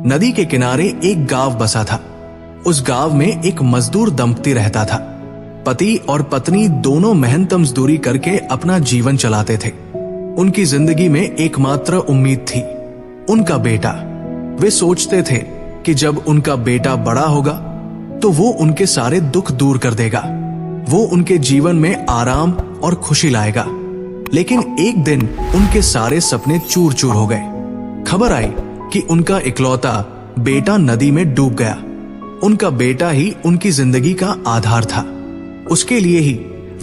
नदी के किनारे एक गांव बसा था। उस गांव में एक मजदूर दंपति रहता था। पति और पत्नी दोनों मेहनत मजदूरी करके अपना जीवन चलाते थे। उनकी जिंदगी में एकमात्र उम्मीद थी उनका बेटा। वे सोचते थे कि जब उनका बेटा बड़ा होगा तो वो उनके सारे दुख दूर कर देगा, वो उनके जीवन में आराम और खुशी लाएगा। लेकिन एक दिन उनके सारे सपने चूर चूर हो गए। खबर आई कि उनका इकलौता बेटा नदी में डूब गया। उनका बेटा ही उनकी जिंदगी का आधार था। उसके लिए ही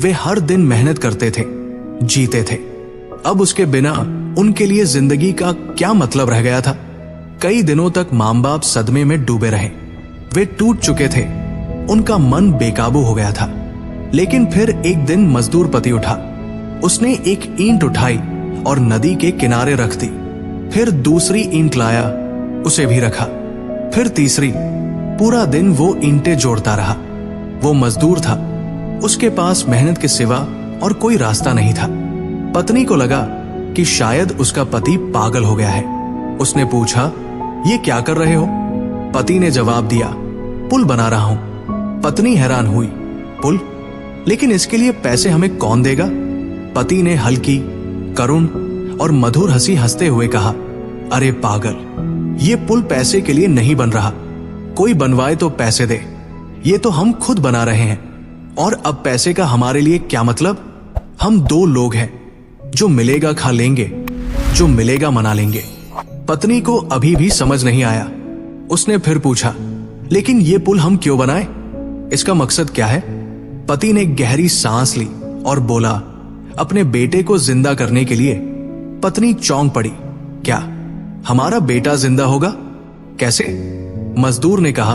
वे हर दिन मेहनत करते थे, जीते थे। अब उसके बिना उनके लिए जिंदगी का क्या मतलब रह गया था। कई दिनों तक मां बाप सदमे में डूबे रहे। वे टूट चुके थे, उनका मन बेकाबू हो गया था। लेकिन फिर एक दिन मजदूर पति उठा। उसने एक ईंट उठाई और नदी के किनारे रख दी। फिर दूसरी ईंट लाया, उसे भी रखा। फिर तीसरी। पूरा दिन वो ईंटें जोड़ता रहा। वो मजदूर था, उसके पास मेहनत के सिवा और कोई रास्ता नहीं था। पत्नी को लगा कि शायद उसका पति पागल हो गया है। उसने पूछा, ये क्या कर रहे हो? पति ने जवाब दिया, पुल बना रहा हूं। पत्नी हैरान हुई, पुल? लेकिन इसके लिए पैसे हमें कौन देगा? पति ने हल्की, करुण और मधुर हंसी हंसते हुए कहा, अरे पागल, ये पुल पैसे के लिए नहीं बन रहा। कोई बनवाए तो पैसे दे। ये तो हम खुद बना रहे हैं। और अब पैसे का हमारे लिए क्या मतलब? हम दो लोग हैं, जो मिलेगा खा लेंगे, जो मिलेगा मना लेंगे। पत्नी को अभी भी समझ नहीं आया। उसने फिर पूछा, लेकिन ये पुल हम क्यों बनाए? इसका मकसद क्या है? पति ने गहरी सांस ली और बोला, अपने बेटे को जिंदा करने के लिए। पत्नी चौंक पड़ी, क्या हमारा बेटा जिंदा होगा? कैसे? मजदूर ने कहा,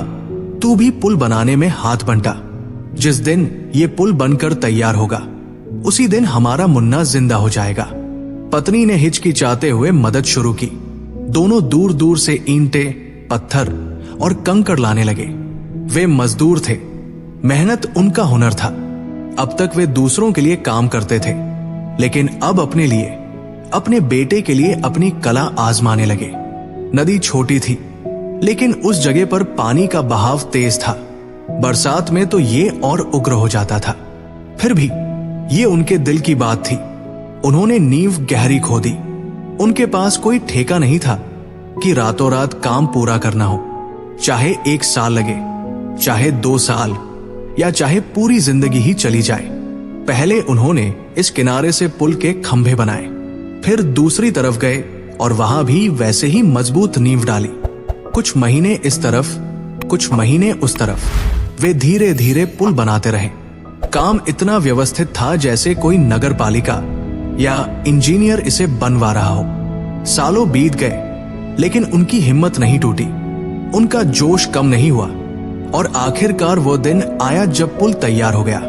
तू भी पुल बनाने में हाथ बंटा। जिस दिन ये पुल बनकर तैयार होगा उसी दिन हमारा मुन्ना जिंदा हो जाएगा। पत्नी ने हिचकिचाते हुए मदद शुरू की। दोनों दूर दूर से ईंटें, पत्थर और कंकड़ लाने लगे। वे मजदूर थे, मेहनत उनका हुनर था। अब तक वे दूसरों के लिए काम करते थे, लेकिन अब अपने लिए, अपने बेटे के लिए अपनी कला आजमाने लगे। नदी छोटी थी, लेकिन उस जगह पर पानी का बहाव तेज था। बरसात में तो ये और उग्र हो जाता था। फिर भी ये उनके दिल की बात थी। उन्होंने नींव गहरी खोदी। उनके पास कोई ठेका नहीं था कि रातों रात काम पूरा करना हो। चाहे 1 साल लगे, चाहे 2 साल, या चाहे पूरी जिंदगी ही चली जाए। पहले उन्होंने इस किनारे से पुल के खंभे बनाए, फिर दूसरी तरफ गए और वहां भी वैसे ही मजबूत नींव डाली। कुछ महीने इस तरफ, कुछ महीने उस तरफ। वे धीरे धीरे पुल बनाते रहे। काम इतना व्यवस्थित था जैसे कोई नगर पालिका या इंजीनियर इसे बनवा रहा हो। सालों बीत गए, लेकिन उनकी हिम्मत नहीं टूटी, उनका जोश कम नहीं हुआ। और आखिरकार वो दिन आया जब पुल तैयार हो गया।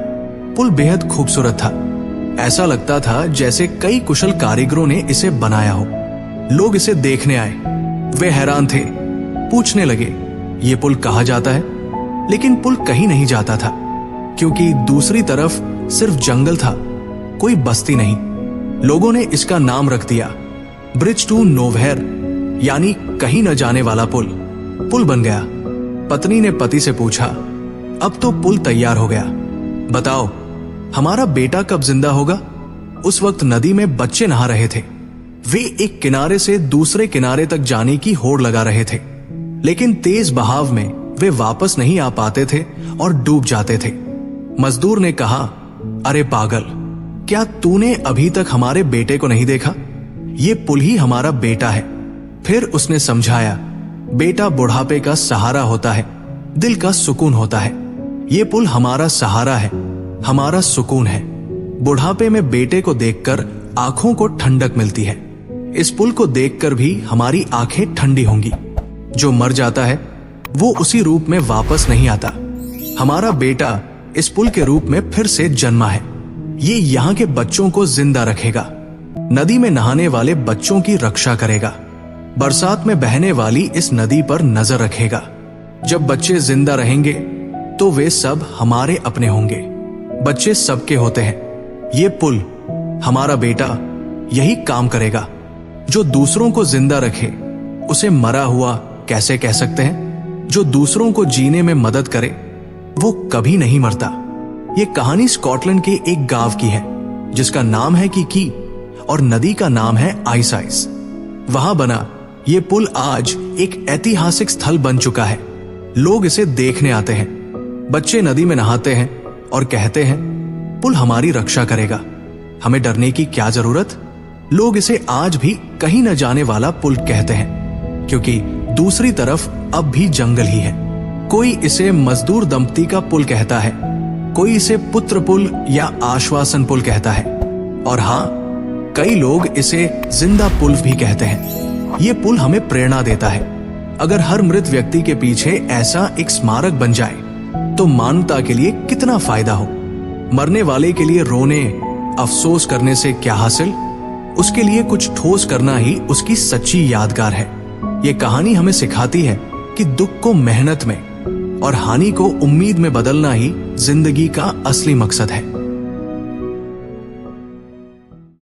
पुल बेहद खूबसूरत था। ऐसा लगता था जैसे कई कुशल कारीगरों ने इसे बनाया हो। लोग इसे देखने आए। वे हैरान थे, पूछने लगे, ये पुल कहाँ जाता है? लेकिन पुल कहीं नहीं जाता था, क्योंकि दूसरी तरफ सिर्फ जंगल था, कोई बस्ती नहीं। लोगों ने इसका नाम रख दिया ब्रिज टू नोवेयर, यानी कहीं न जाने वाला पुल। पुल बन गया। पत्नी ने पति से पूछा, अब तो पुल तैयार हो गया, बताओ हमारा बेटा कब जिंदा होगा? उस वक्त नदी में बच्चे नहा रहे थे। वे एक किनारे से दूसरे किनारे तक जाने की होड़ लगा रहे थे, लेकिन तेज बहाव में वे वापस नहीं आ पाते थे और डूब जाते थे। मजदूर ने कहा, अरे पागल, क्या तूने अभी तक हमारे बेटे को नहीं देखा? ये पुल ही हमारा बेटा है। फिर उसने समझाया, बेटा बुढ़ापे का सहारा होता है, दिल का सुकून होता है। ये पुल हमारा सहारा है, हमारा सुकून है। बुढ़ापे में बेटे को देखकर आंखों को ठंडक मिलती है। इस पुल को देखकर भी हमारी आंखें ठंडी होंगी। जो मर जाता है वो उसी रूप में वापस नहीं आता। हमारा बेटा इस पुल के रूप में फिर से जन्मा है। ये यहाँ के बच्चों को जिंदा रखेगा, नदी में नहाने वाले बच्चों की रक्षा करेगा, बरसात में बहने वाली इस नदी पर नजर रखेगा। जब बच्चे जिंदा रहेंगे तो वे सब हमारे अपने होंगे। बच्चे सबके होते हैं। ये पुल, हमारा बेटा, यही काम करेगा। जो दूसरों को जिंदा रखे उसे मरा हुआ कैसे कह सकते हैं, जो दूसरों को जीने में मदद करे वो कभी नहीं मरता। ये कहानी स्कॉटलैंड के एक गांव की है जिसका नाम है की और नदी का नाम है आइसाइस। वहां बना ये पुल आज एक ऐतिहासिक स्थल बन चुका है। लोग इसे देखने आते हैं, बच्चे नदी में नहाते हैं और कहते हैं पुल हमारी रक्षा करेगा, हमें डरने की क्या जरूरत। लोग इसे आज भी कहीं न जाने वाला पुल कहते हैं, क्योंकि दूसरी तरफ अब भी जंगल ही है। कोई इसे मजदूर दंपति का पुल कहता है, कोई इसे पुत्र पुल या आश्वासन पुल कहता है, और हाँ, कई लोग इसे जिंदा पुल भी कहते हैं। ये पुल हमें प्रेरणा देता है। अगर हर मृत व्यक्ति के पीछे ऐसा एक स्मारक बन जाए तो मानवता के लिए कितना फायदा हो। मरने वाले के लिए रोने, अफसोस करने से क्या हासिल, उसके लिए कुछ ठोस करना ही उसकी सच्ची यादगार है। ये कहानी हमें सिखाती है कि दुख को मेहनत में और हानि को उम्मीद में बदलना ही जिंदगी का असली मकसद है।